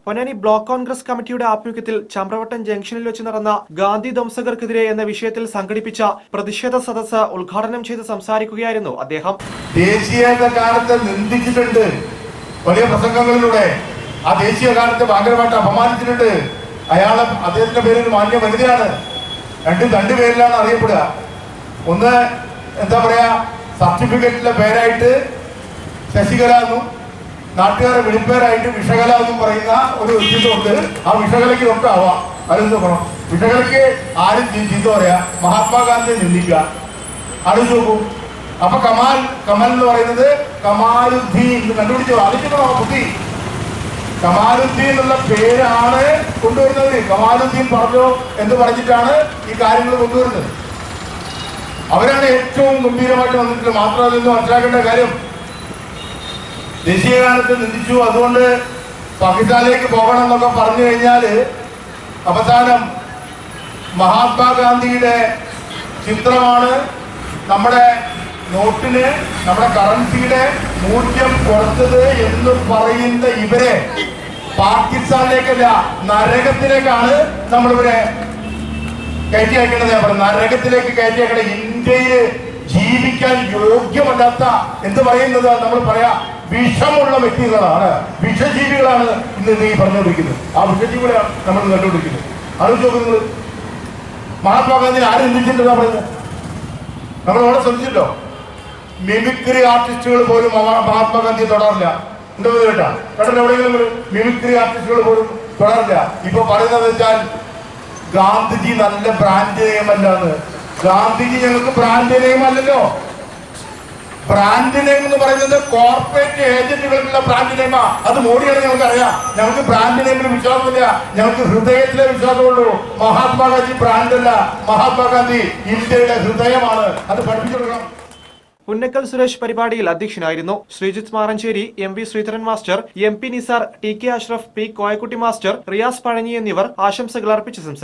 Ponnani block Congress കമ്മിറ്റിയുടെ ആഭിമുഖ്യത്തിൽ ചമ്രവട്ടം ജംഗ്ഷനിൽ വെച്ച് നടന്ന ഗാന്ധി ധ്വംസകർക്കെതിരെ എന്ന വിഷയത്തിൽ സംഘടിപ്പിച്ച പ്രതിഷേധ സദസ്സ് ഉദ്ഘാടനം ചെയ്ത് സംസാരിക്കുകയായിരുന്നു അദ്ദേഹം. ദേശീയ ഗാനത്തെ നിന്ദിച്ചിട്ടുണ്ട്, വലിയ പ്രസംഗങ്ങളിലൂടെ ആ ദേശീയ ഗാനത്തെ ഭയങ്കരമായിട്ട് അപമാനിച്ചിട്ടുണ്ട്. അദ്ദേഹത്തിന്റെ പേരിൽ മാന്യ വനിതയാണ്. രണ്ടുപേരിലാണ് അറിയപ്പെടുക. ഒന്ന് എന്താ പറയാ, സർട്ടിഫിക്കറ്റിലെ പേരായിട്ട് ശശികല എന്നും നാട്ടുകാരെ വിളിപ്പേരായിട്ട് വിഷകല എന്നും പറയുന്ന ഒരു വ്യക്തിത്വമുണ്ട്. ആ വിഷകലയ്ക്ക് ഒക്കെ ആവാം. അതെന്ത് പറയണം, വിഷകലയ്ക്ക് ആരും ചിന്ത പറയാ, മഹാത്മാഗാന്ധിയെ നിന്ദിക്കുക. ആലോചിച്ച് നോക്കൂ. അപ്പൊ കമൽ എന്ന് പറയുന്നത് കമാലുദ്ദീൻ കണ്ടുപിടിച്ചോ, ആലോചിക്കണോ ബുദ്ധി. കമാലുദ്ദീൻ എന്നുള്ള പേരാണ് കൊണ്ടുവരുന്നത്. കമാലുദ്ദീൻ പറഞ്ഞോ എന്ന് പറഞ്ഞിട്ടാണ് ഈ കാര്യങ്ങൾ കൊണ്ടുവരുന്നത്. അവരാണ് ഏറ്റവും ഗംഭീരമായിട്ട് വന്നിട്ടുള്ളത്. മാത്രമല്ല ഇന്ന് മനസ്സിലാക്കേണ്ട കാര്യം, ദേശീയ ഗാനത്തെ നിന്ദിച്ചു, അതുകൊണ്ട് പാകിസ്ഥാനിലേക്ക് പോകണം എന്നൊക്കെ പറഞ്ഞു കഴിഞ്ഞാൽ അവസാനം മഹാത്മാഗാന്ധിയുടെ ചിത്രമാണ് നമ്മുടെ നോട്ടിന്, നമ്മുടെ കറൻസിയുടെ മൂല്യം കുറച്ചത് എന്ന് പറയുന്ന ഇവരെ പാകിസ്ഥാനിലേക്കല്ല നരകത്തിലേക്കാണ് നമ്മളിവരെ കയറ്റി അയക്കേണ്ടത്. ഞാൻ പറഞ്ഞു, നരകത്തിലേക്ക് കയറ്റി അയക്കേണ്ടത്. ഇന്ത്യയിൽ ജീവിക്കാൻ യോഗ്യമല്ലാത്ത എന്ത് പറയുന്നത് നമ്മൾ പറയാ, വിഷമുള്ള വ്യക്തികളാണ്, വിഷജീവികളാണ് ഇന്ന് നീ പറഞ്ഞുകൊണ്ടിരിക്കുന്നത്. ആ വിഷജീവികളെയാണ് നമ്മൾ കണ്ടുകൊണ്ടിരിക്കുന്നത്. ആലോചിച്ച് നോക്കുന്നത്. മഹാത്മാഗാന്ധിനെ ആരും ചിന്തിച്ചിട്ടുണ്ടെന്നാ പറയുന്നത്. നമ്മളവിടെ ശ്രദ്ധിച്ചിട്ടോ, മിമിക്രി ആർട്ടിസ്റ്റുകൾ പോലും മഹാത്മാഗാന്ധിയെ തൊടാറില്ല. എന്താ കേട്ടാ എവിടെയെങ്കിലും മിമിക്രി ആർട്ടിസ്റ്റുകൾ പോലും തൊടാറില്ല. ഇപ്പൊ പറയുന്നത് വെച്ചാൽ ഗാന്ധിജി നല്ല ബ്രാൻഡ് നെയിമല്ലാന്ന്. ഗാന്ധിജി ഞങ്ങൾക്ക് ബ്രാൻഡ് നെയിം അല്ലല്ലോ. ബ്രാൻഡ് നെയിം എന്ന് പറയുന്നത് കോർപ്പറേറ്റ് ഏജന്റുകൾക്കുള്ള ബ്രാൻഡ് നെയിമാ. അത് മോഡിയാണ്, ഞങ്ങൾക്ക് അറിയാം. ഞങ്ങൾക്ക് ബ്രാൻഡ് നെയിമിൽ വിശ്വാസമില്ല, ഞങ്ങൾക്ക് ഹൃദയത്തിലെ വിശ്വാസമുള്ളൂ. മഹാത്മാഗാന്ധി ബ്രാൻഡ് അല്ല, മഹാത്മാഗാന്ധി ഇന്ത്യയുടെ ഹൃദയമാണ്. അത് പഠിപ്പിച്ചു കൊടുക്കണം. പുന്നക്കൽ സുരേഷ് പരിപാടിയിൽ അധ്യക്ഷനായിരുന്നു. Sreejith Maranchery, M V Sreedharan master, M P Nisar, T K Ashraf, P Koyakutty master, Riyas Pazhanji എന്നിവർ ആശംസകൾ അർപ്പിച്ച് സംസാരിച്ചു.